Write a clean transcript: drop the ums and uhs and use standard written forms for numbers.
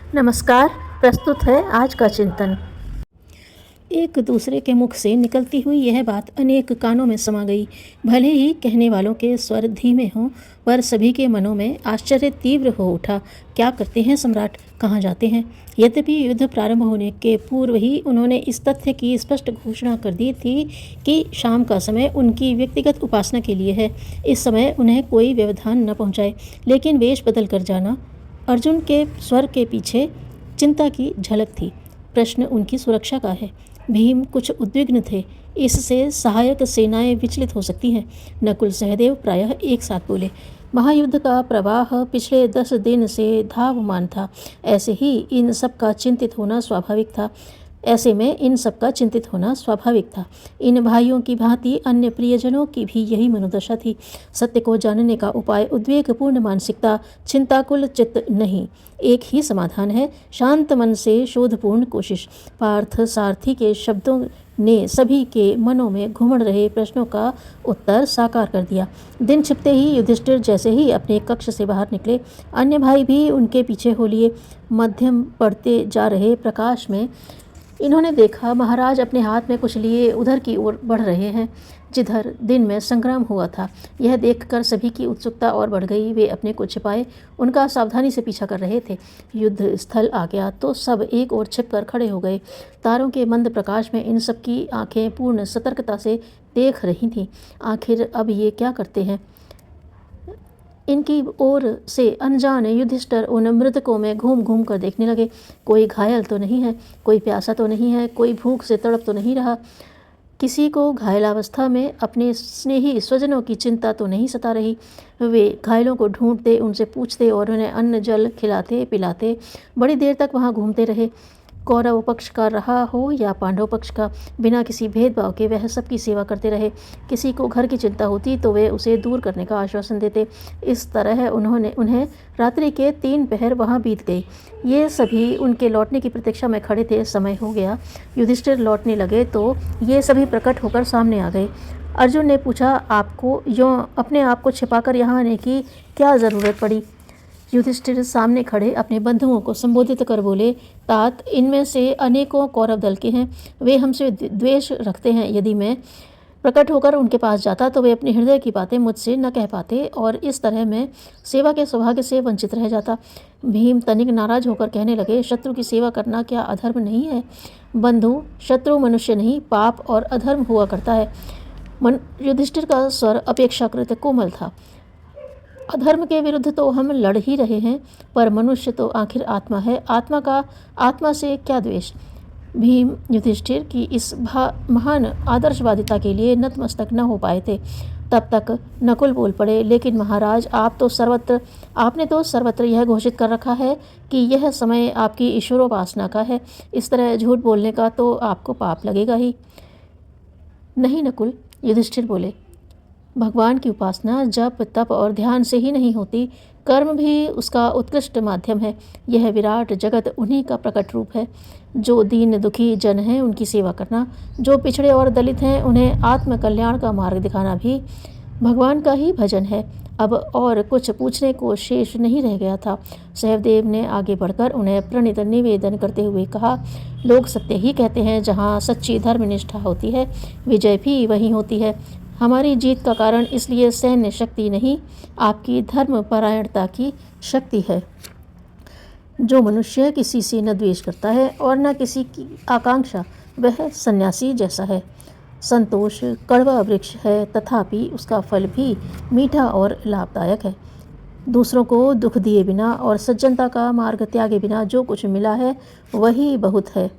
नमस्कार। प्रस्तुत है आज का चिंतन। एक दूसरे के मुख से निकलती हुई यह बात अनेक कानों में समा गई। भले ही कहने वालों के स्वर धीमे हों, पर सभी के मनों में आश्चर्य तीव्र हो उठा। क्या करते हैं सम्राट, कहाँ जाते हैं? यद्यपि युद्ध प्रारंभ होने के पूर्व ही उन्होंने इस तथ्य की स्पष्ट घोषणा कर दी थी कि शाम का समय उनकी व्यक्तिगत उपासना के लिए है। इस समय उन्हें कोई व्यवधान न पहुँचाए, लेकिन वेश बदल कर जाना। अर्जुन के स्वर के पीछे चिंता की झलक थी। प्रश्न उनकी सुरक्षा का है। भीम कुछ उद्विग्न थे। इससे सहायक सेनाएं विचलित हो सकती हैं। नकुल सहदेव प्रायः एक साथ बोले। महायुद्ध का प्रवाह पिछले 10 दिन से धावमान था। ऐसे ही इन सब का चिंतित होना स्वाभाविक था। इन भाइयों की भांति अन्य प्रियजनों की भी यही मनोदशा थी। सत्य को जानने का उपाय उद्वेगपूर्ण मानसिकता, चिंताकुल चित्त नहीं। एक ही समाधान है, शांत मन से शोधपूर्ण कोशिश। पार्थ सारथी के शब्दों ने सभी के मनों में घुमड़ रहे प्रश्नों का उत्तर साकार कर दिया। दिन छिपते ही युधिष्ठिर जैसे ही अपने कक्ष से बाहर निकले, अन्य भाई भी उनके पीछे हो लिए। मध्यम पड़ते जा रहे प्रकाश में इन्होंने देखा महाराज अपने हाथ में कुछ लिए उधर की ओर बढ़ रहे हैं, जिधर दिन में संग्राम हुआ था। यह देखकर सभी की उत्सुकता और बढ़ गई। वे अपने को छिपाए उनका सावधानी से पीछा कर रहे थे। युद्ध स्थल आ गया तो सब एक ओर छिपकर खड़े हो गए। तारों के मंद प्रकाश में इन सब की आंखें पूर्ण सतर्कता से देख रही थीं। आखिर अब ये क्या करते हैं? इनकी ओर से अनजान युधिष्ठिर उन मृतकों में घूम घूम कर देखने लगे। कोई घायल तो नहीं है, कोई प्यासा तो नहीं है, कोई भूख से तड़प तो नहीं रहा। किसी को घायलावस्था में अपने स्नेही स्वजनों की चिंता तो नहीं सता रही। वे घायलों को ढूंढते, उनसे पूछते और उन्हें अन्न जल खिलाते पिलाते बड़ी देर तक वहाँ घूमते रहे। कौरव पक्ष का रहा हो या पांडव पक्ष का, बिना किसी भेदभाव के वह सबकी सेवा करते रहे। किसी को घर की चिंता होती तो वे उसे दूर करने का आश्वासन देते। इस तरह उन्हें रात्रि के 3 पहर वहाँ बीत गई। ये सभी उनके लौटने की प्रतीक्षा में खड़े थे। समय हो गया, युधिष्ठिर लौटने लगे तो ये सभी प्रकट होकर सामने आ गए। अर्जुन ने पूछा, आपको यों अपने आप को छिपाकर यहाँ आने की क्या ज़रूरत पड़ी? युधिष्ठिर सामने खड़े अपने बंधुओं को संबोधित कर बोले, तात, इनमें से अनेकों कौरव दल के हैं। वे हमसे द्वेष रखते हैं। यदि मैं प्रकट होकर उनके पास जाता तो वे अपने हृदय की बातें मुझसे न कह पाते और इस तरह मैं सेवा के सौभाग्य से वंचित रह जाता। भीम तनिक नाराज होकर कहने लगे, शत्रु की सेवा करना क्या अधर्म नहीं है? बंधु, शत्रु मनुष्य नहीं, पाप और अधर्म हुआ करता है। युधिष्ठिर का स्वर अपेक्षाकृत कोमल था। अधर्म के विरुद्ध तो हम लड़ ही रहे हैं, पर मनुष्य तो आखिर आत्मा है। आत्मा से क्या द्वेष? भीम युधिष्ठिर की इस महान आदर्शवादिता के लिए नतमस्तक न हो पाए थे। तब तक नकुल बोल पड़े, लेकिन महाराज आपने तो सर्वत्र यह घोषित कर रखा है कि यह समय आपकी ईश्वरोपासना का है। इस तरह झूठ बोलने का तो आपको पाप लगेगा ही। नहीं नकुल, युधिष्ठिर बोले, भगवान की उपासना जप तप और ध्यान से ही नहीं होती, कर्म भी उसका उत्कृष्ट माध्यम है। यह विराट जगत उन्हीं का प्रकट रूप है। जो दीन दुखी जन हैं उनकी सेवा करना, जो पिछड़े और दलित हैं उन्हें आत्म कल्याण का मार्ग दिखाना भी भगवान का ही भजन है। अब और कुछ पूछने को शेष नहीं रह गया था। सहदेव ने आगे बढ़कर उन्हें प्रणित निवेदन करते हुए कहा, लोग सत्य ही कहते हैं, जहाँ सच्ची धर्मनिष्ठा होती है विजय भी वहीं होती है। हमारी जीत का कारण इसलिए सैन्य शक्ति नहीं, आपकी धर्मपरायणता की शक्ति है। जो मनुष्य किसी से न द्वेष करता है और न किसी की आकांक्षा, वह सन्यासी जैसा है। संतोष कड़वा वृक्ष है, तथापि उसका फल भी मीठा और लाभदायक है। दूसरों को दुख दिए बिना और सज्जनता का मार्ग त्यागे बिना जो कुछ मिला है वही बहुत है।